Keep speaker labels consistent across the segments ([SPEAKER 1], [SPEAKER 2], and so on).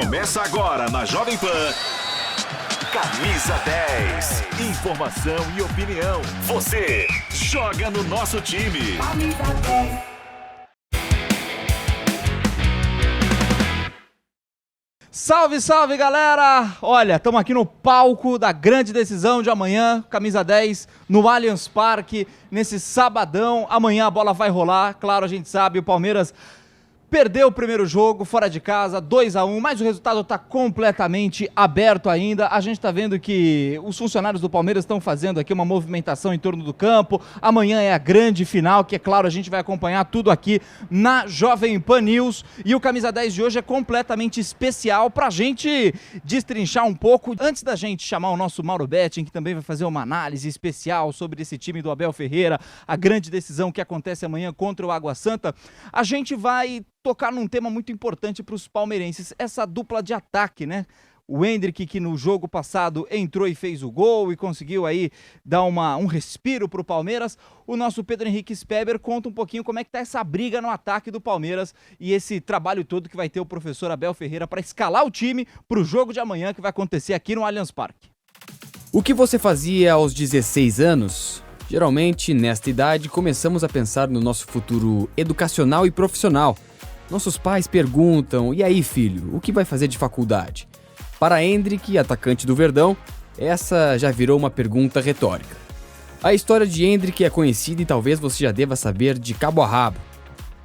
[SPEAKER 1] Começa agora na Jovem Pan. Camisa 10. Informação e opinião. Você joga no nosso time.
[SPEAKER 2] Camisa 10.
[SPEAKER 3] Salve, salve, galera! Olha, estamos aqui no palco da grande decisão de amanhã, Camisa 10, no Allianz Parque, nesse sabadão. Amanhã a bola vai rolar, claro, a gente sabe, o Palmeiras perdeu o primeiro jogo fora de casa, 2-1, mas o resultado está completamente aberto ainda. A gente está vendo que os funcionários do Palmeiras estão fazendo aqui uma movimentação em torno do campo. Amanhã é a grande final, que é claro, a gente vai acompanhar tudo aqui na Jovem Pan News. E o Camisa 10 de hoje é completamente especial para a gente destrinchar um pouco. Antes da gente chamar o nosso Mauro Betting, que também vai fazer uma análise especial sobre esse time do Abel Ferreira, a grande decisão que acontece amanhã contra o Água Santa, a gente vai tocar num tema muito importante para os palmeirenses, essa dupla de ataque, né? O Endrick, que no jogo passado entrou e fez o gol e conseguiu aí dar um respiro para o Palmeiras. O nosso Pedro Henrique Speber conta um pouquinho como é que tá essa briga no ataque do Palmeiras e esse trabalho todo que vai ter o professor Abel Ferreira para escalar o time para o jogo de amanhã que vai acontecer aqui no Allianz Parque.
[SPEAKER 4] O que você fazia aos 16 anos? Geralmente, nesta idade, começamos a pensar no nosso futuro educacional e profissional. Nossos pais perguntam, e aí filho, o que vai fazer de faculdade? Para Endrick, atacante do Verdão, essa já virou uma pergunta retórica. A história de Endrick é conhecida e talvez você já deva saber de cabo a rabo.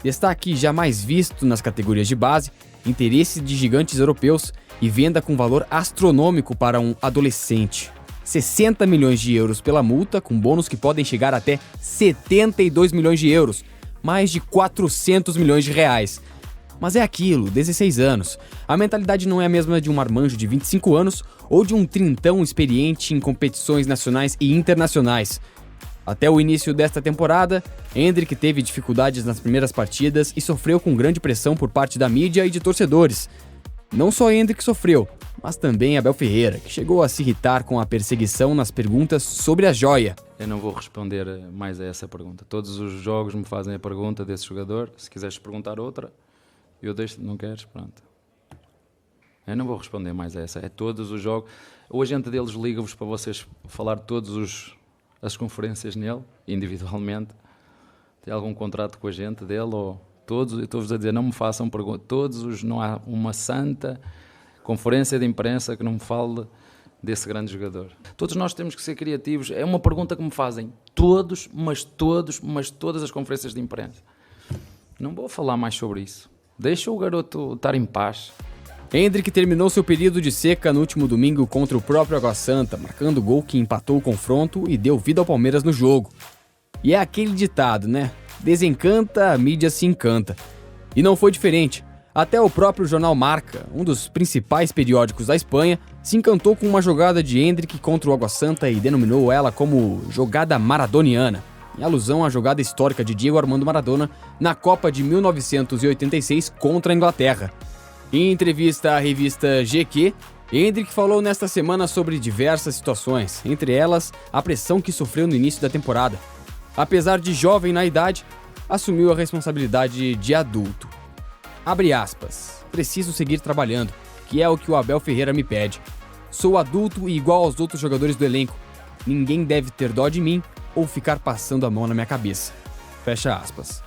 [SPEAKER 4] Destaque jamais visto nas categorias de base, interesse de gigantes europeus e venda com valor astronômico para um adolescente. 60 milhões de euros pela multa, com bônus que podem chegar até 72 milhões de euros, mais de 400 milhões de reais. Mas é aquilo, 16 anos. A mentalidade não é a mesma de um marmanjo de 25 anos ou de um trintão experiente em competições nacionais e internacionais. Até o início desta temporada, Endrick teve dificuldades nas primeiras partidas e sofreu com grande pressão por parte da mídia e de torcedores. Não só Endrick sofreu, mas também Abel Ferreira, que chegou a se irritar com a perseguição nas perguntas sobre a joia.
[SPEAKER 5] Eu não vou responder mais a essa pergunta. Todos os jogos me fazem a pergunta desse jogador. Se quiseres perguntar outra, eu deixo, não queres, pronto. Eu não vou responder mais a essa. É todos os jogos. O agente deles liga-vos para vocês falar todas as conferências nele, individualmente. Tem algum contrato com a gente dele ou todos? Eu estou-vos a dizer, não me façam perguntas. Não há uma santa conferência de imprensa que não me fale desse grande jogador. Todos nós temos que ser criativos. É uma pergunta que me fazem todas as conferências de imprensa. Não vou falar mais sobre isso. Deixa o garoto estar em paz.
[SPEAKER 4] Endrick terminou seu período de seca no último domingo contra o próprio Água Santa, marcando o gol que empatou o confronto e deu vida ao Palmeiras no jogo. E é aquele ditado, né? Desencanta, a mídia se encanta. E não foi diferente. Até o próprio jornal Marca, um dos principais periódicos da Espanha, se encantou com uma jogada de Endrick contra o Água Santa e denominou ela como jogada maradoniana, em alusão à jogada histórica de Diego Armando Maradona na Copa de 1986 contra a Inglaterra. Em entrevista à revista GQ, Endrick falou nesta semana sobre diversas situações, entre elas a pressão que sofreu no início da temporada. Apesar de jovem na idade, assumiu a responsabilidade de adulto. Abre aspas, preciso seguir trabalhando, que é o que o Abel Ferreira me pede. Sou adulto e igual aos outros jogadores do elenco. Ninguém deve ter dó de mim ou ficar passando a mão na minha cabeça. Fecha aspas.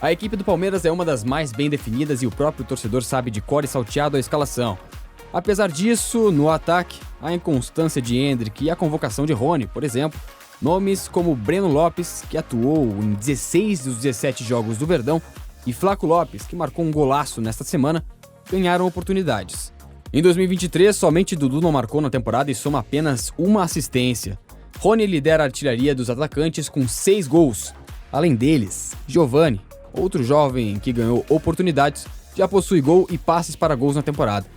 [SPEAKER 4] A equipe do Palmeiras é uma das mais bem definidas e o próprio torcedor sabe de cor e salteado a escalação. Apesar disso, no ataque, a inconstância de Endrick e a convocação de Rony, por exemplo, nomes como Breno Lopes, que atuou em 16 dos 17 jogos do Verdão, e Flaco Lopes, que marcou um golaço nesta semana, ganharam oportunidades. Em 2023, somente Dudu não marcou na temporada e soma apenas uma assistência. Rony lidera a artilharia dos atacantes com 6 gols. Além deles, Giovani, outro jovem que ganhou oportunidades, já possui gol e passes para gols na temporada.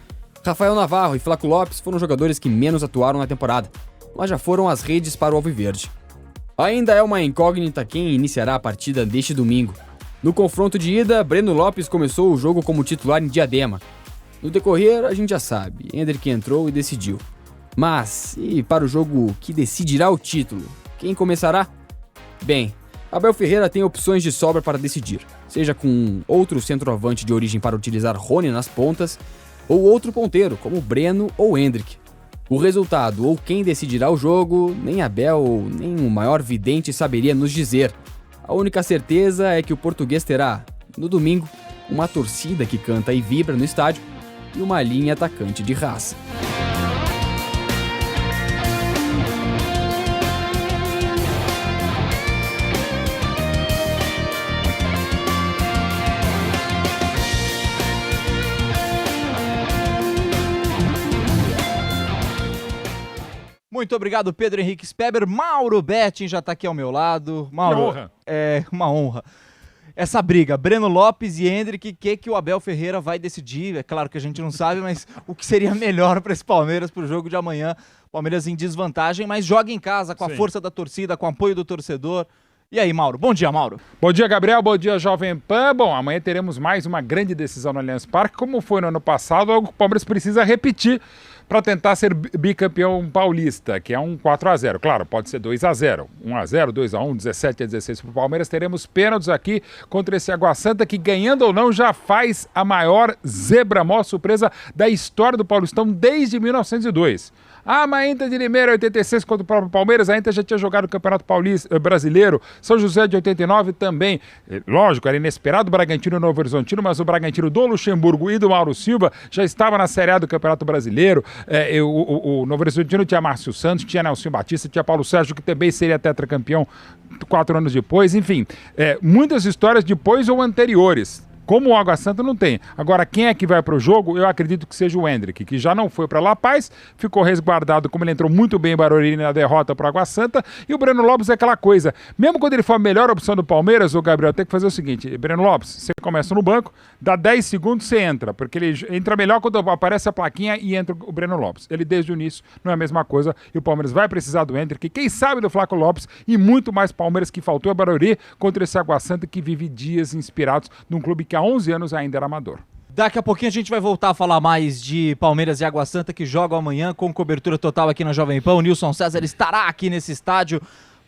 [SPEAKER 4] Rafael Navarro e Flaco Lopes foram jogadores que menos atuaram na temporada, mas já foram às redes para o Alviverde. Ainda é uma incógnita quem iniciará a partida deste domingo. No confronto de ida, Breno Lopes começou o jogo como titular em Diadema. No decorrer, a gente já sabe, Endrick entrou e decidiu. Mas, e para o jogo que decidirá o título, quem começará? Bem, Abel Ferreira tem opções de sobra para decidir, seja com outro centroavante de origem para utilizar Rony nas pontas, ou outro ponteiro, como Breno ou Endrick. O resultado ou quem decidirá o jogo, nem Abel nem o maior vidente saberia nos dizer. A única certeza é que o português terá, no domingo, uma torcida que canta e vibra no estádio e uma linha atacante de raça.
[SPEAKER 3] Muito obrigado, Pedro Henrique Speber. Mauro Betting já tá aqui ao meu lado. Mauro,
[SPEAKER 2] Que honra.
[SPEAKER 3] é uma honra. Essa briga, Breno Lopes e Endrick, que o Abel Ferreira vai decidir? É claro que a gente não sabe, mas o que seria melhor para esse Palmeiras pro jogo de amanhã? Palmeiras em desvantagem, mas joga em casa com a força da torcida, com o apoio do torcedor. E aí, Mauro? Bom dia, Mauro.
[SPEAKER 2] Bom dia, Gabriel. Bom dia, Jovem Pan. Bom, amanhã teremos mais uma grande decisão no Allianz Parque. Como foi no ano passado, o Palmeiras precisa repetir para tentar ser bicampeão paulista, que é um 4-0. Claro, pode ser 2-0, 1-0, 2-1, 17-16 para o Palmeiras. Teremos pênaltis aqui contra esse Água Santa, que ganhando ou não já faz a maior zebra, a maior surpresa da história do Paulistão desde 1902. Mas a Inter de Limeira, 86, contra o próprio Palmeiras. A Inter já tinha jogado o Campeonato Paulista Brasileiro. São José de 89 também. Lógico, era inesperado o Bragantino e o Novo Horizontino, mas o Bragantino do Luxemburgo e do Mauro Silva já estava na Série A do Campeonato Brasileiro. O Novo Horizontino tinha Márcio Santos, tinha Nelson Batista, tinha Paulo Sérgio, que também seria tetracampeão 4 anos depois. Enfim, muitas histórias depois ou anteriores. Como o Água Santa não tem. Agora, quem é que vai para o jogo? Eu acredito que seja o Endrick, que já não foi para La Paz, ficou resguardado, como ele entrou muito bem em Barueri na derrota para o Água Santa. E o Breno Lopes é aquela coisa. Mesmo quando ele for a melhor opção do Palmeiras, o Gabriel tem que fazer o seguinte: Breno Lopes, você começa no banco, dá 10 segundos, você entra, porque ele entra melhor quando aparece a plaquinha e entra o Breno Lopes. Ele desde o início não é a mesma coisa e o Palmeiras vai precisar do Endrick, quem sabe do Flaco Lopes e muito mais Palmeiras que faltou a Barueri contra esse Água Santa que vive dias inspirados num clube que há 11 anos ainda era amador.
[SPEAKER 3] Daqui a pouquinho a gente vai voltar a falar mais de Palmeiras e Água Santa, que jogam amanhã com cobertura total aqui na Jovem Pan. O Nilson César estará aqui nesse estádio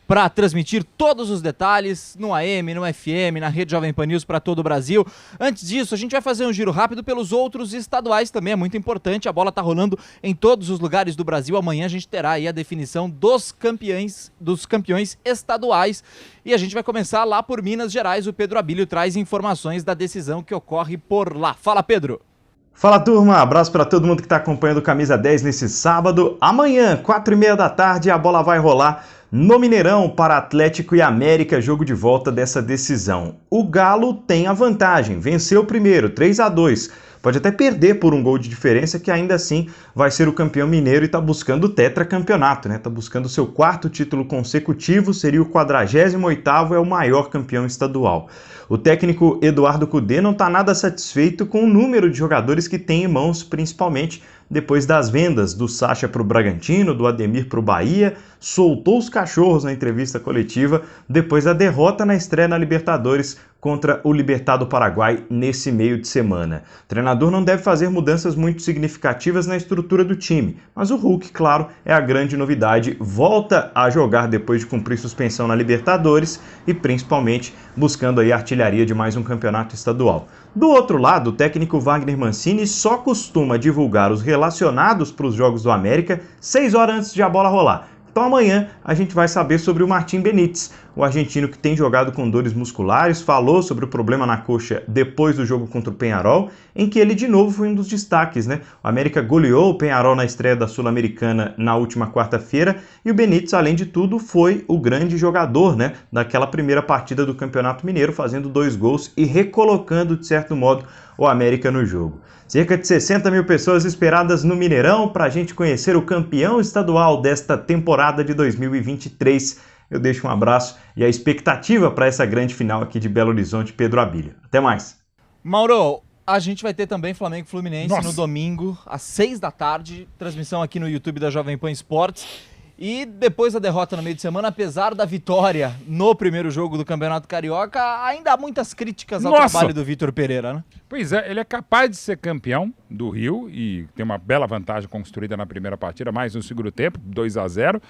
[SPEAKER 3] para transmitir todos os detalhes no AM, no FM, na rede Jovem Pan News para todo o Brasil. Antes disso, a gente vai fazer um giro rápido pelos outros estaduais também, é muito importante. A bola tá rolando em todos os lugares do Brasil. Amanhã a gente terá aí a definição dos campeões estaduais. E a gente vai começar lá por Minas Gerais. O Pedro Abílio traz informações da decisão que ocorre por lá. Fala, Pedro!
[SPEAKER 6] Fala, turma, abraço para todo mundo que está acompanhando o Camisa 10 nesse sábado. Amanhã, 4h30 da tarde, a bola vai rolar no Mineirão para Atlético e América, jogo de volta dessa decisão. O Galo tem a vantagem, venceu o primeiro, 3-2. Pode até perder por um gol de diferença, que ainda assim vai ser o campeão mineiro e está buscando o tetracampeonato, né? Está buscando o seu 4º título consecutivo, seria o 48º, é o maior campeão estadual. O técnico Eduardo Cudê não está nada satisfeito com o número de jogadores que tem em mãos, principalmente depois das vendas do Sacha para o Bragantino, do Ademir para o Bahia, soltou os cachorros na entrevista coletiva depois da derrota na estreia na Libertadores contra o Libertad do Paraguai nesse meio de semana. O treinador não deve fazer mudanças muito significativas na estrutura do time, mas o Hulk, claro, é a grande novidade, volta a jogar depois de cumprir suspensão na Libertadores e principalmente buscando aí a artilharia de mais um campeonato estadual. Do outro lado, o técnico Wagner Mancini só costuma divulgar os relacionados para os Jogos do América 6 horas antes de a bola rolar. Então amanhã a gente vai saber sobre o Martim Benítez, o argentino que tem jogado com dores musculares, falou sobre o problema na coxa depois do jogo contra o Peñarol, em que ele de novo foi um dos destaques, né? O América goleou o Peñarol na estreia da Sul-Americana na última quarta-feira e o Benítez, além de tudo, foi o grande jogador, né, daquela primeira partida do Campeonato Mineiro, fazendo 2 gols e recolocando, de certo modo, o América no jogo. Cerca de 60 mil pessoas esperadas no Mineirão para a gente conhecer o campeão estadual desta temporada de 2023. Eu deixo um abraço e a expectativa para essa grande final aqui de Belo Horizonte, Pedro Abílio. Até mais.
[SPEAKER 3] Mauro, a gente vai ter também Flamengo e Fluminense no domingo, às 6 da tarde, transmissão aqui no YouTube da Jovem Pan Esportes. E depois da derrota no meio de semana, apesar da vitória no primeiro jogo do Campeonato Carioca, ainda há muitas críticas ao trabalho do Vitor Pereira, né?
[SPEAKER 2] Pois é, ele é capaz de ser campeão do Rio e tem uma bela vantagem construída na primeira partida, mais no segundo tempo, 2-0.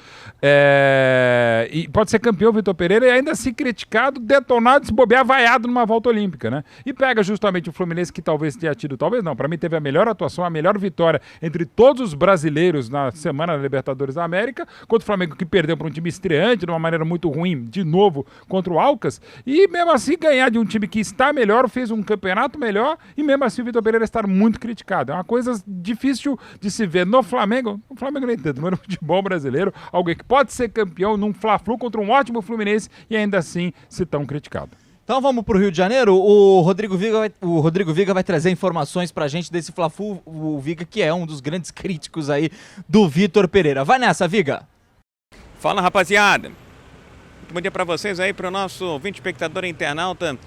[SPEAKER 2] E pode ser campeão Vitor Pereira e ainda se criticado, detonado, se bobear, vaiado numa volta olímpica, né? E pega justamente o Fluminense, que talvez tenha tido, talvez não, para mim teve a melhor atuação, a melhor vitória entre todos os brasileiros na semana da Libertadores da América, contra o Flamengo, que perdeu para um time estreante de uma maneira muito ruim, de novo, contra o Alcas, e mesmo assim ganhar de um time que está melhor, fez um campeonato melhor, e mesmo assim o Vitor Pereira está muito criticado. É uma coisa difícil de se ver no Flamengo nem tanto, mas no futebol brasileiro, alguém que pode ser campeão num Fla-Flu contra um ótimo Fluminense e ainda assim se tão criticado.
[SPEAKER 3] Então vamos pro Rio de Janeiro. O Rodrigo Viga vai trazer informações pra gente desse Fla-Flu, o Viga que é um dos grandes críticos aí do Vitor Pereira. Vai nessa, Viga!
[SPEAKER 7] Fala, rapaziada. Muito bom dia para vocês aí, para o nosso ouvinte, espectador e internauta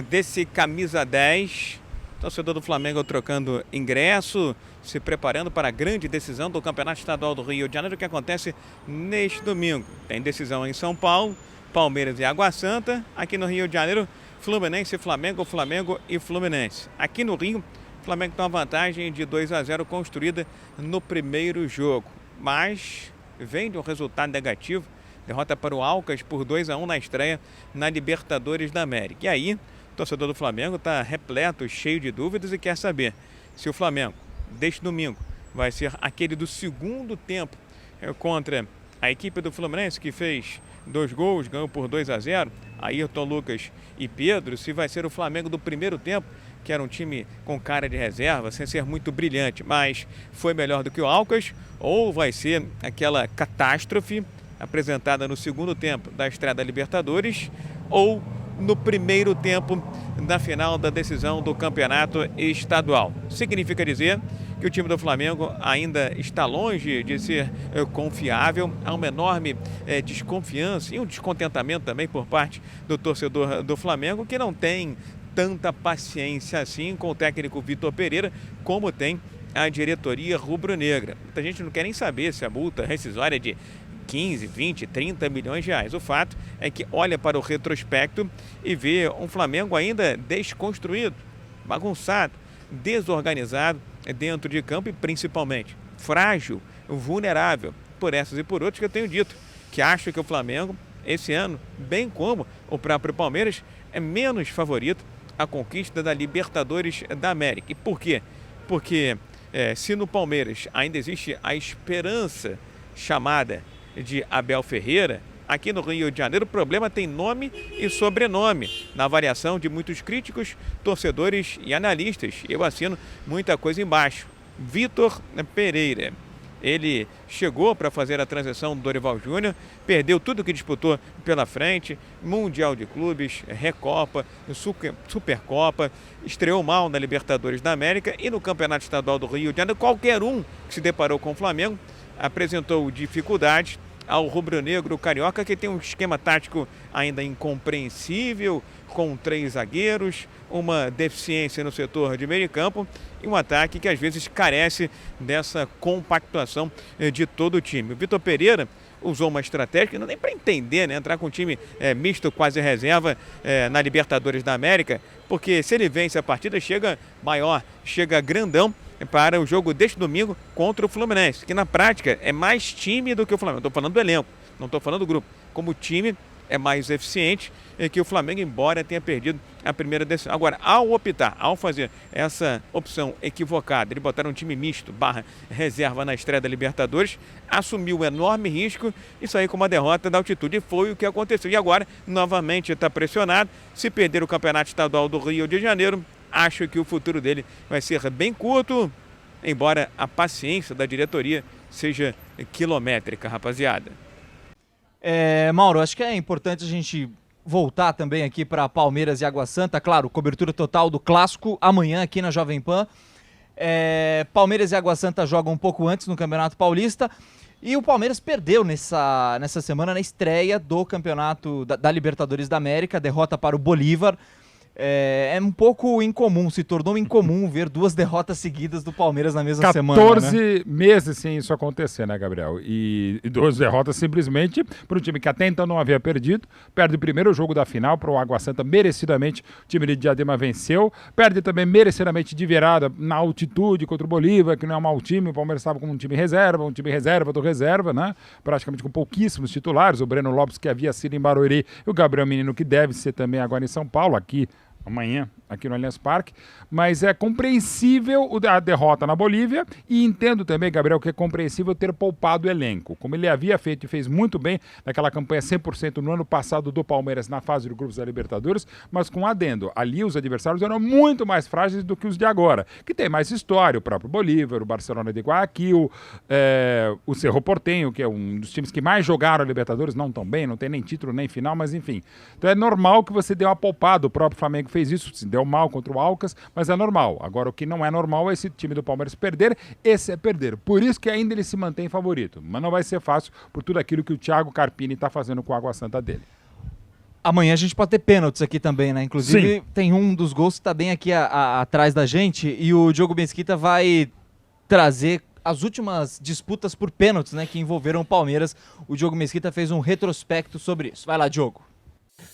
[SPEAKER 7] desse Camisa 10. Torcedor do Flamengo trocando ingresso, se preparando para a grande decisão do Campeonato Estadual do Rio de Janeiro, que acontece neste domingo. Tem decisão em São Paulo, Palmeiras e Água Santa. Aqui no Rio de Janeiro, Fluminense e Flamengo, Flamengo e Fluminense. Aqui no Rio, o Flamengo tem uma vantagem de 2-0 construída no primeiro jogo, mas vem de um resultado negativo, derrota para o Alcas por 2-1 na estreia na Libertadores da América. E aí, o torcedor do Flamengo está repleto, cheio de dúvidas e quer saber se o Flamengo, deste domingo, vai ser aquele do segundo tempo contra a equipe do Fluminense, que fez 2 gols, ganhou por 2-0, Ayrton, Lucas e Pedro, se vai ser o Flamengo do primeiro tempo, que era um time com cara de reserva, sem ser muito brilhante, mas foi melhor do que o Alcas, ou vai ser aquela catástrofe apresentada no segundo tempo da estreia da Libertadores, ou no primeiro tempo da final da decisão do campeonato estadual. Significa dizer que o time do Flamengo ainda está longe de ser confiável, há uma enorme desconfiança e um descontentamento também por parte do torcedor do Flamengo, que não tem tanta paciência assim com o técnico Vitor Pereira, como tem a diretoria rubro-negra. Muita gente não quer nem saber se a multa rescisória é de 15, 20, 30 milhões de reais. O fato é que olha para o retrospecto e vê um Flamengo ainda desconstruído, bagunçado, desorganizado dentro de campo e principalmente frágil, vulnerável. Por essas e por outras que eu tenho dito, que acho que o Flamengo, esse ano, bem como o próprio Palmeiras, é menos favorito à conquista da Libertadores da América. E por quê? Porque se no Palmeiras ainda existe a esperança chamada de Abel Ferreira, aqui no Rio de Janeiro o problema tem nome e sobrenome, na avaliação de muitos críticos, torcedores e analistas. Eu assino muita coisa embaixo. Vitor Pereira. Ele chegou para fazer a transição do Dorival Júnior, perdeu tudo que disputou pela frente, Mundial de Clubes, Recopa, Supercopa, estreou mal na Libertadores da América e no Campeonato Estadual do Rio de Janeiro. Qualquer um que se deparou com o Flamengo apresentou dificuldades ao rubro-negro carioca, que tem um esquema tático ainda incompreensível, com 3 zagueiros, uma deficiência no setor de meio campo e um ataque que às vezes carece dessa compactuação de todo o time. O Vitor Pereira usou uma estratégia que não dá nem para entender, né? Entrar com um time misto, quase reserva, na Libertadores da América, porque se ele vence a partida, chega maior, chega grandão para o jogo deste domingo contra o Fluminense, que na prática é mais time do que o Flamengo. Estou falando do elenco, não estou falando do grupo. Como time é mais eficiente que o Flamengo, embora tenha perdido a primeira decisão. Agora, ao fazer essa opção equivocada, ele botar um time misto / reserva na estreia da Libertadores, assumiu um enorme risco e sair com uma derrota da altitude. E foi o que aconteceu. E agora, novamente, está pressionado. Se perder o Campeonato Estadual do Rio de Janeiro, acho que o futuro dele vai ser bem curto, embora a paciência da diretoria seja quilométrica, rapaziada.
[SPEAKER 3] Mauro, acho que é importante a gente voltar também aqui para Palmeiras e Água Santa. Claro, cobertura total do Clássico amanhã aqui na Jovem Pan. Palmeiras e Água Santa jogam um pouco antes no Campeonato Paulista. E o Palmeiras perdeu nessa semana na estreia do Campeonato da Libertadores da América, derrota para o Bolívar. é um pouco incomum, se tornou incomum ver 2 derrotas seguidas do Palmeiras na mesma
[SPEAKER 2] 14
[SPEAKER 3] semana, né?
[SPEAKER 2] 14 meses sem isso acontecer, né, Gabriel? E 2 derrotas simplesmente para um time que até então não havia perdido. Perde o primeiro jogo da final para o Água Santa, merecidamente. O time de Diadema venceu. Perde também merecidamente de virada na altitude contra o Bolívar, que não é um mau time. O Palmeiras estava com um time reserva do reserva, né? Praticamente com pouquíssimos titulares. O Breno Lopes, que havia sido em Barueri, e o Gabriel Menino, que deve ser também agora em São Paulo, aqui amanhã, aqui no Allianz Parque, mas é compreensível a derrota na Bolívia e entendo também, Gabriel, que é compreensível ter poupado o elenco, como ele havia feito e fez muito bem naquela campanha 100% no ano passado do Palmeiras na fase de grupos da Libertadores, mas com adendo, ali os adversários eram muito mais frágeis do que os de agora, que tem mais história, o próprio Bolívar, o Barcelona de Guayaquil, o Cerro Porteño, que é um dos times que mais jogaram a Libertadores, não tão bem, não tem nem título nem final, mas enfim, então é normal que você dê uma poupada, o próprio Flamengo fez isso, se deu mal contra o Alcas, mas é normal. Agora, o que não é normal é esse time do Palmeiras perder, esse é perder. Por isso que ainda ele se mantém favorito, mas não vai ser fácil por tudo aquilo que o Thiago Carpini está fazendo com a Água Santa dele.
[SPEAKER 3] Amanhã a gente pode ter pênaltis aqui também, né? Inclusive,
[SPEAKER 2] Sim.
[SPEAKER 3] Tem um dos gols que está bem aqui atrás da gente e o Diogo Mesquita vai trazer as últimas disputas por pênaltis, né, que envolveram o Palmeiras. O Diogo Mesquita fez um retrospecto sobre isso. Vai lá, Diogo.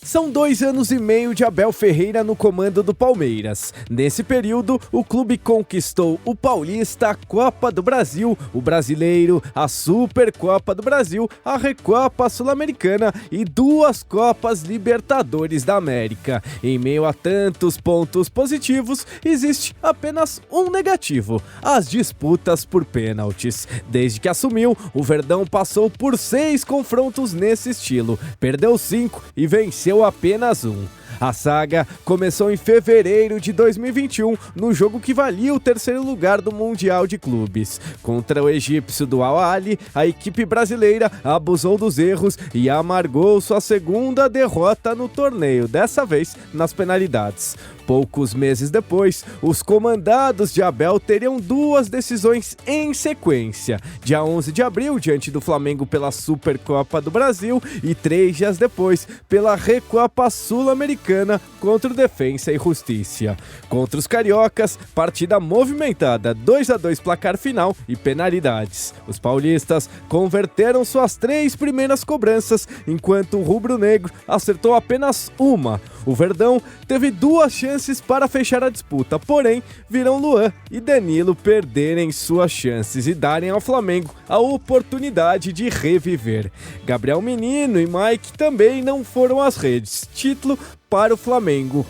[SPEAKER 8] São 2 anos e meio de Abel Ferreira no comando do Palmeiras. Nesse período, o clube conquistou o Paulista, a Copa do Brasil, o Brasileiro, a Supercopa do Brasil, a Recopa Sul-Americana e 2 Copas Libertadores da América. Em meio a tantos pontos positivos, existe apenas um negativo: as disputas por pênaltis. Desde que assumiu, o Verdão passou por 6 confrontos nesse estilo, perdeu 5 e venceu apenas 1. A saga começou em fevereiro de 2021, no jogo que valia o 3º lugar do Mundial de Clubes. Contra o egípcio do Al-Ahly, a equipe brasileira abusou dos erros e amargou sua 2ª derrota no torneio, dessa vez nas penalidades. Poucos meses depois, os comandados de Abel teriam 2 decisões em sequência. Dia 11 de abril, diante do Flamengo pela Supercopa do Brasil, e 3 dias depois, pela Recopa Sul-Americana contra o Defensa e Justiça. Contra os cariocas, partida movimentada, 2-2 placar final e penalidades. Os paulistas converteram suas 3 primeiras cobranças, enquanto o rubro-negro acertou apenas uma. O Verdão teve 2 chances para fechar a disputa, porém, viram Luan e Danilo perderem suas chances e darem ao Flamengo a oportunidade de reviver. Gabriel Menino e Mike também não foram às redes. Título para o Flamengo.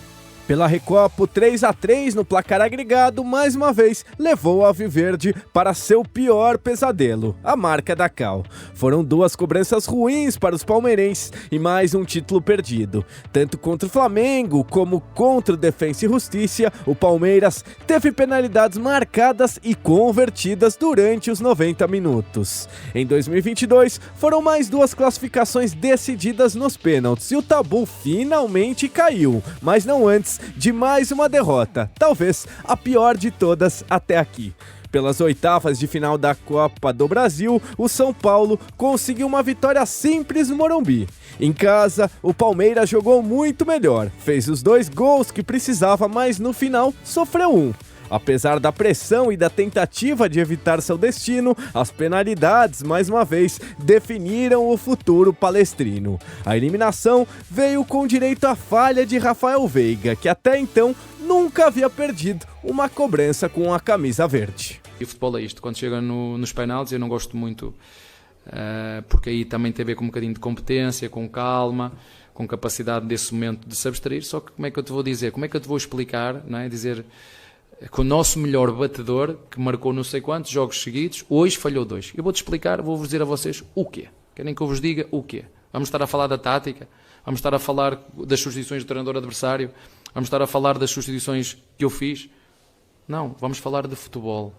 [SPEAKER 8] Pela Recopa, 3-3 no placar agregado, mais uma vez, levou o Alviverde para seu pior pesadelo, a marca da Cal. Foram 2 cobranças ruins para os palmeirenses e mais um título perdido. Tanto contra o Flamengo como contra o Defensa e Justiça, o Palmeiras teve penalidades marcadas e convertidas durante os 90 minutos. Em 2022, foram mais 2 classificações decididas nos pênaltis e o tabu finalmente caiu, mas não antes de mais uma derrota, talvez a pior de todas até aqui. Pelas oitavas de final da Copa do Brasil, o São Paulo conseguiu uma vitória simples no Morumbi. Em casa, o Palmeiras jogou muito melhor, fez os 2 gols que precisava, mas no final sofreu 1. Apesar da pressão e da tentativa de evitar seu destino, as penalidades, mais uma vez, definiram o futuro palestrino. A eliminação veio com direito à falha de Rafael Veiga, que até então nunca havia perdido uma cobrança com a camisa verde.
[SPEAKER 5] E o futebol é isto, quando chega nos penaltis eu não gosto muito, porque aí também tem a ver com um bocadinho de competência, com calma, com capacidade desse momento de se abstrair, só que como é que eu te vou dizer, como é que eu te vou explicar, não é? Dizer que o nosso melhor batedor, que marcou não sei quantos jogos seguidos, hoje falhou 2. Eu vou-te explicar, vou-vos dizer a vocês o quê. Querem que eu vos diga o quê? Vamos estar a falar da tática? Vamos estar a falar das substituições do treinador adversário? Vamos estar a falar das substituições que eu fiz? Não, vamos falar de futebol.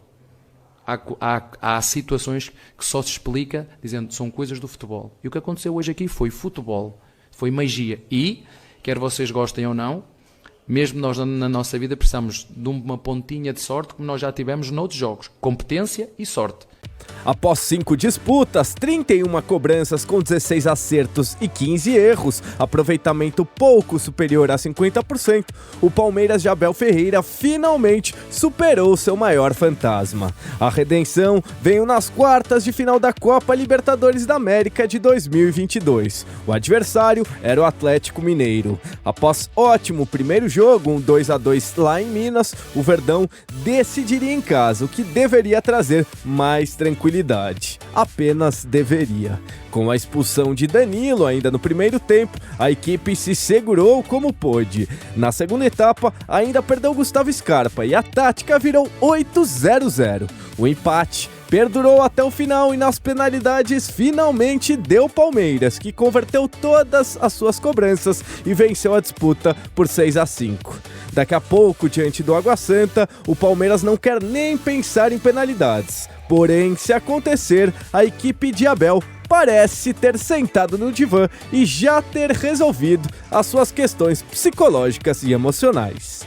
[SPEAKER 5] Há situações que só se explica dizendo que são coisas do futebol. E o que aconteceu hoje aqui foi futebol, foi magia. E, quer vocês gostem ou não, mesmo nós na nossa vida precisamos de uma pontinha de sorte, como nós já tivemos noutros jogos. Competência e sorte.
[SPEAKER 8] Após 5 disputas, 31 cobranças com 16 acertos e 15 erros, aproveitamento pouco superior a 50%, o Palmeiras de Abel Ferreira finalmente superou seu maior fantasma. A redenção veio nas quartas de final da Copa Libertadores da América de 2022. O adversário era o Atlético Mineiro. Após ótimo primeiro jogo, um 2-2 lá em Minas, o Verdão decidiria em casa, o que deveria trazer mais tranquilidade. Apenas deveria. Com a expulsão de Danilo ainda no primeiro tempo, a equipe se segurou como pôde. Na segunda etapa, ainda perdeu Gustavo Scarpa e a tática virou 8-0-0. O empate perdurou até o final e nas penalidades finalmente deu Palmeiras, que converteu todas as suas cobranças e venceu a disputa por 6-5. Daqui a pouco, diante do Água Santa, o Palmeiras não quer nem pensar em penalidades. Porém, se acontecer, a equipe de Abel parece ter sentado no divã e já ter resolvido as suas questões psicológicas e emocionais.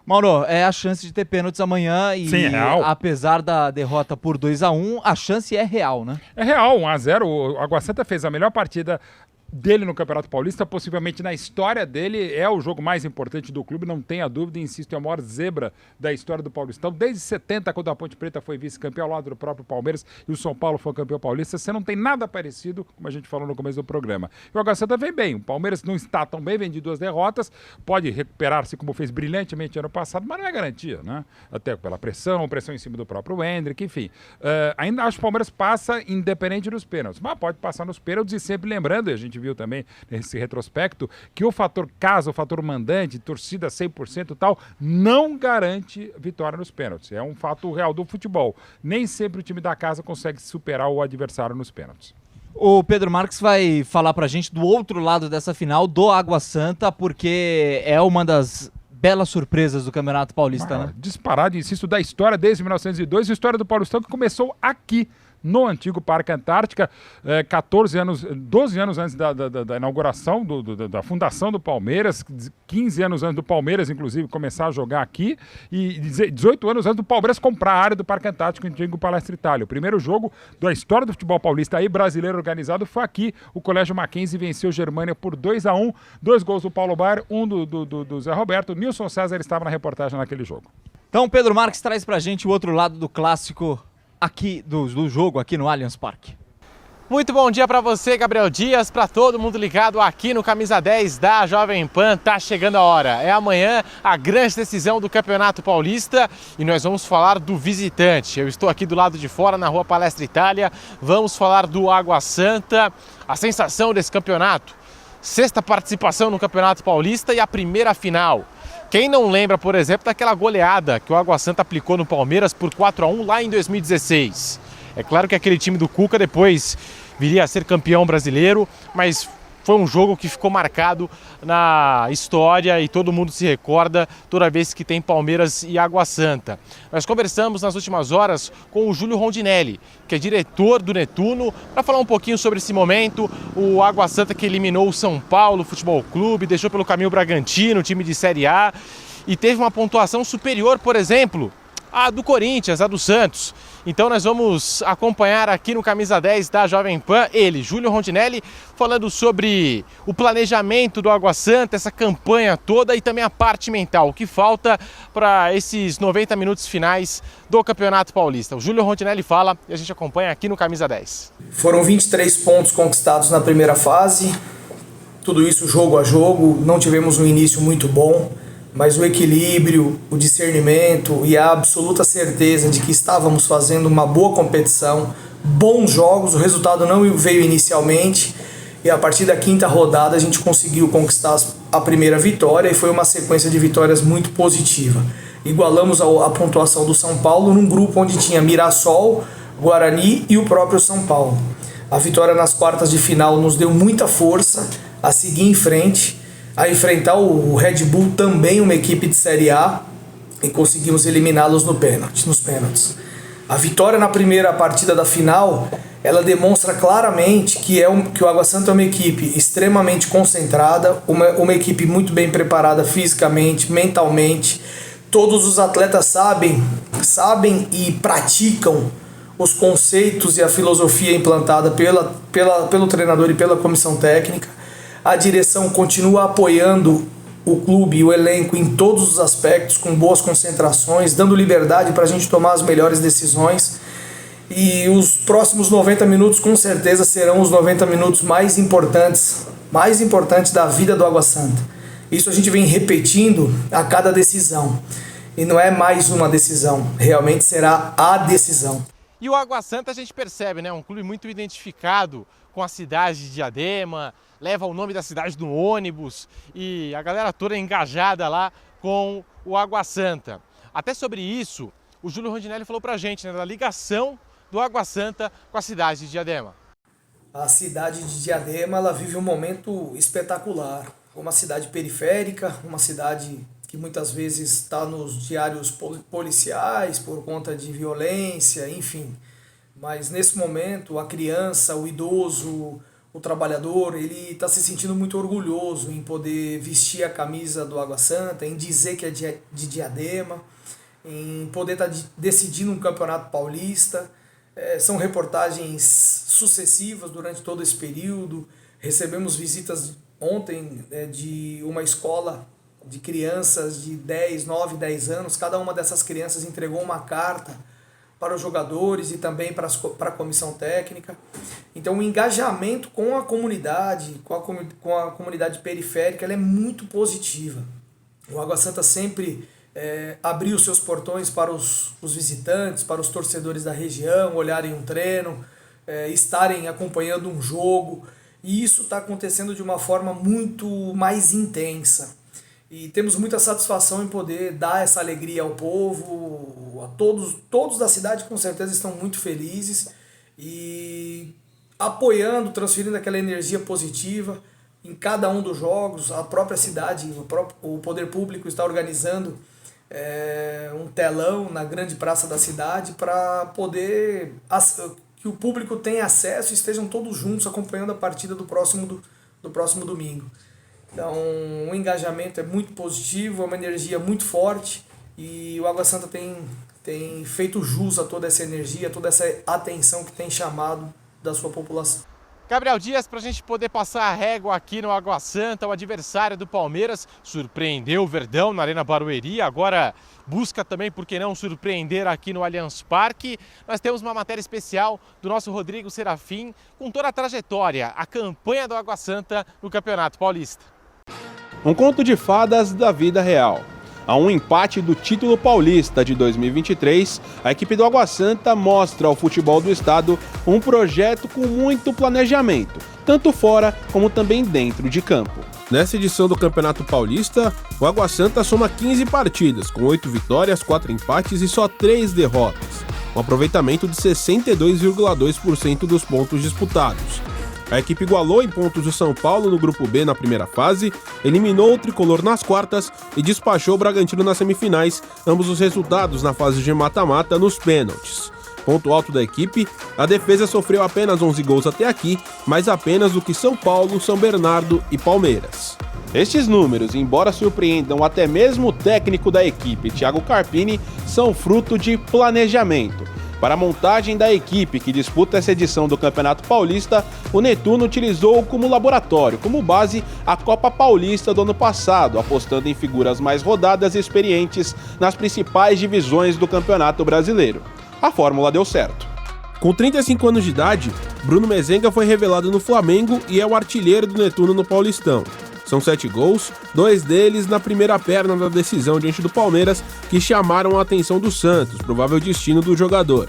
[SPEAKER 3] Mauro, é a chance de ter pênaltis amanhã e,
[SPEAKER 2] sim, é real.
[SPEAKER 3] Apesar da derrota por 2-1, a chance é real, né?
[SPEAKER 2] É real, 1-0. O Água Santa fez a melhor partida dele no Campeonato Paulista, possivelmente na história dele, é o jogo mais importante do clube, não tenha dúvida, insisto, é a maior zebra da história do Paulistão, desde 70, quando a Ponte Preta foi vice-campeão ao lado do próprio Palmeiras e o São Paulo foi campeão paulista, você não tem nada parecido, como a gente falou no começo do programa. E o Água Santa vem bem, o Palmeiras não está tão bem, vem de 2 derrotas, pode recuperar-se como fez brilhantemente ano passado, mas não é garantia, né? Até pela pressão em cima do próprio Hendrick, enfim. Ainda acho que o Palmeiras passa independente dos pênaltis, mas pode passar nos pênaltis e sempre lembrando, e a gente viu também nesse retrospecto, que o fator casa, o fator mandante, torcida 100% e tal, não garante vitória nos pênaltis. É um fato real do futebol. Nem sempre o time da casa consegue superar o adversário nos pênaltis.
[SPEAKER 3] O Pedro Marques vai falar pra gente do outro lado dessa final, do Água Santa, porque é uma das belas surpresas do Campeonato Paulista, né?
[SPEAKER 2] Disparado, insisto, da história desde 1902, a história do Paulistão que começou aqui, no antigo Parque Antártica, 12 anos antes da inauguração, da fundação do Palmeiras, 15 anos antes do Palmeiras, inclusive, começar a jogar aqui, e 18 anos antes do Palmeiras comprar a área do Parque Antártico, antigo Palestra Itália. O primeiro jogo da história do futebol paulista aí, brasileiro organizado, foi aqui. O Colégio Mackenzie venceu o Germânia por 2-1, 2 gols do Paulo Baier, um do Zé Roberto. Nilson César estava na reportagem naquele jogo.
[SPEAKER 3] Então, Pedro Marques traz pra gente o outro lado do clássico aqui, do jogo aqui no Allianz Parque.
[SPEAKER 9] Muito bom dia para você, Gabriel Dias, para todo mundo ligado aqui no Camisa 10 da Jovem Pan. Tá chegando a hora. É amanhã a grande decisão do Campeonato Paulista e nós vamos falar do visitante. Eu estou aqui do lado de fora, na Rua Palestra Itália. Vamos falar do Água Santa, a sensação desse campeonato. 6ª participação no Campeonato Paulista e a primeira final. Quem não lembra, por exemplo, daquela goleada que o Água Santa aplicou no Palmeiras por 4-1 lá em 2016. É claro que aquele time do Cuca depois viria a ser campeão brasileiro, mas foi um jogo que ficou marcado na história e todo mundo se recorda toda vez que tem Palmeiras e Água Santa. Nós conversamos nas últimas horas com o Júlio Rondinelli, que é diretor do Netuno, para falar um pouquinho sobre esse momento. O Água Santa que eliminou o São Paulo Futebol Clube, deixou pelo caminho o Bragantino, time de Série A, e teve uma pontuação superior, por exemplo, a do Corinthians, a do Santos. Então nós vamos acompanhar aqui no Camisa 10 da Jovem Pan, ele, Júlio Rondinelli, falando sobre o planejamento do Água Santa, essa campanha toda e também a parte mental, o que falta para esses 90 minutos finais do Campeonato Paulista. O Júlio Rondinelli fala e a gente acompanha aqui no Camisa 10.
[SPEAKER 10] Foram 23 pontos conquistados na primeira fase, tudo isso jogo a jogo, não tivemos um início muito bom, mas o equilíbrio, o discernimento e a absoluta certeza de que estávamos fazendo uma boa competição, bons jogos, o resultado não veio inicialmente e a partir da 5ª rodada a gente conseguiu conquistar a primeira vitória e foi uma sequência de vitórias muito positiva. Igualamos a pontuação do São Paulo num grupo onde tinha Mirassol, Guarani e o próprio São Paulo. A vitória nas quartas de final nos deu muita força a seguir em frente, a enfrentar o Red Bull, também uma equipe de Série A, e conseguimos eliminá-los nos pênaltis. A vitória na primeira partida da final, ela demonstra claramente que o Água Santa é uma equipe extremamente concentrada, uma equipe muito bem preparada fisicamente, mentalmente, todos os atletas sabem e praticam os conceitos e a filosofia implantada pelo treinador e pela comissão técnica. A direção continua apoiando o clube e o elenco em todos os aspectos, com boas concentrações, dando liberdade para a gente tomar as melhores decisões. E os próximos 90 minutos com certeza serão os 90 minutos mais importantes da vida do Água Santa. Isso a gente vem repetindo a cada decisão. E não é mais uma decisão, realmente será a decisão.
[SPEAKER 9] E o Água Santa a gente percebe, né? Um clube muito identificado com a cidade de Diadema, leva o nome da cidade no ônibus e a galera toda engajada lá com o Água Santa. Até sobre isso, o Júlio Rondinelli falou pra gente, né? Da ligação do Água Santa com a cidade de Diadema.
[SPEAKER 10] A cidade de Diadema, ela vive um momento espetacular. Uma cidade periférica, uma cidade que muitas vezes está nos diários policiais por conta de violência, enfim. Mas nesse momento, a criança, o idoso, o trabalhador, ele está se sentindo muito orgulhoso em poder vestir a camisa do Água Santa, em dizer que é de Diadema, em poder estar decidindo um campeonato paulista. São reportagens sucessivas durante todo esse período. Recebemos visitas ontem de uma escola de crianças de 9, 10 anos. Cada uma dessas crianças entregou uma carta para os jogadores e também para a comissão técnica. Então o engajamento com a comunidade, com a comunidade periférica, ela é muito positiva. O Água Santa sempre abriu seus portões para os visitantes, para os torcedores da região, olharem um treino, estarem acompanhando um jogo. E isso está acontecendo de uma forma muito mais intensa. E temos muita satisfação em poder dar essa alegria ao povo, a todos da cidade com certeza estão muito felizes e apoiando, transferindo aquela energia positiva em cada um dos jogos. A própria cidade, o poder público está organizando um telão na grande praça da cidade para poder que o público tenha acesso e estejam todos juntos acompanhando a partida do próximo domingo. Então, o engajamento é muito positivo, é uma energia muito forte e o Água Santa tem feito jus a toda essa energia, toda essa atenção que tem chamado da sua população.
[SPEAKER 9] Gabriel Dias, para a gente poder passar a régua aqui no Água Santa, o adversário do Palmeiras surpreendeu o Verdão na Arena Barueri, agora busca também, por que não, surpreender aqui no Allianz Parque. Nós temos uma matéria especial do nosso Rodrigo Serafim com toda a trajetória, a campanha do Água Santa no Campeonato Paulista.
[SPEAKER 11] Um conto de fadas da vida real. A um empate do título paulista de 2023, a equipe do Água Santa mostra ao futebol do estado um projeto com muito planejamento, tanto fora como também dentro de campo. Nessa edição do Campeonato Paulista, o Água Santa soma 15 partidas, com 8 vitórias, 4 empates e só 3 derrotas, um aproveitamento de 62,2% dos pontos disputados. A equipe igualou em pontos o São Paulo no Grupo B na primeira fase, eliminou o Tricolor nas quartas e despachou o Bragantino nas semifinais, ambos os resultados na fase de mata-mata nos pênaltis. Ponto alto da equipe, a defesa sofreu apenas 11 gols até aqui, mais apenas do que São Paulo, São Bernardo e Palmeiras. Estes números, embora surpreendam até mesmo o técnico da equipe, Thiago Carpini, são fruto de planejamento. Para a montagem da equipe que disputa essa edição do Campeonato Paulista, o Netuno utilizou como laboratório, como base, a Copa Paulista do ano passado, apostando em figuras mais rodadas e experientes nas principais divisões do Campeonato Brasileiro. A fórmula deu certo. Com 35 anos de idade, Bruno Mezenga foi revelado no Flamengo e é o artilheiro do Netuno no Paulistão. São 7 gols, 2 deles na primeira perna da decisão diante do Palmeiras, que chamaram a atenção do Santos, provável destino do jogador.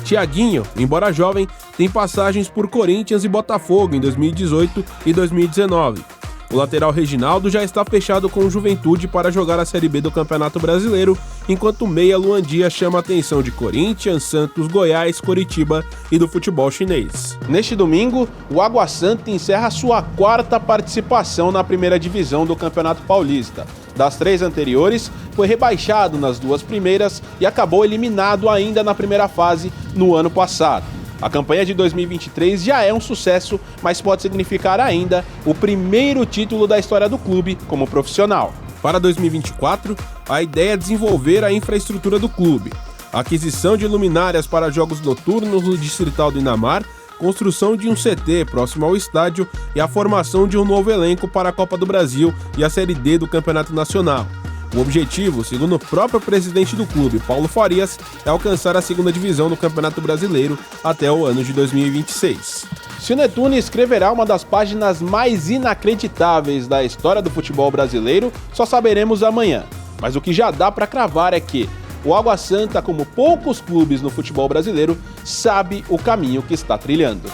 [SPEAKER 11] Thiaguinho, embora jovem, tem passagens por Corinthians e Botafogo em 2018 e 2019. O lateral Reginaldo já está fechado com o Juventude para jogar a Série B do Campeonato Brasileiro, enquanto o meia Luan Dias chama a atenção de Corinthians, Santos, Goiás, Coritiba e do futebol chinês. Neste domingo, o Água Santa encerra sua 4ª participação na primeira divisão do Campeonato Paulista. Das 3 anteriores, foi rebaixado nas 2 primeiras e acabou eliminado ainda na primeira fase no ano passado. A campanha de 2023 já é um sucesso, mas pode significar ainda o primeiro título da história do clube como profissional. Para 2024, a ideia é desenvolver a infraestrutura do clube, a aquisição de luminárias para jogos noturnos no Distrital do Inhamar, construção de um CT próximo ao estádio e a formação de um novo elenco para a Copa do Brasil e a Série D do Campeonato Nacional. O objetivo, segundo o próprio presidente do clube, Paulo Farias, é alcançar a segunda divisão do Campeonato Brasileiro até o ano de 2026. Se o Netune escreverá uma das páginas mais inacreditáveis da história do futebol brasileiro, só saberemos amanhã. Mas o que já dá para cravar é que o Água Santa, como poucos clubes no futebol brasileiro, sabe o caminho que está trilhando.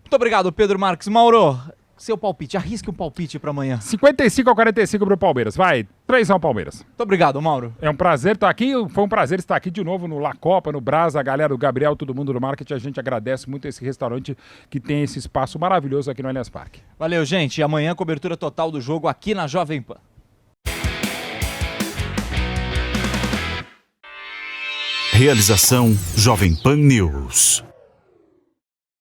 [SPEAKER 3] Muito obrigado, Pedro Marques. Mauro, seu palpite, arrisque um palpite para amanhã.
[SPEAKER 2] 55-45 pro Palmeiras, vai, 3-1 Palmeiras.
[SPEAKER 3] Muito obrigado, Mauro.
[SPEAKER 2] É um prazer estar aqui, foi um prazer estar aqui de novo no La Copa, no Brasa, a galera do Gabriel, todo mundo do marketing, a gente agradece muito esse restaurante que tem esse espaço maravilhoso aqui no Allianz Parque.
[SPEAKER 3] Valeu, gente, e amanhã cobertura total do jogo aqui na Jovem Pan.
[SPEAKER 1] Realização Jovem Pan News.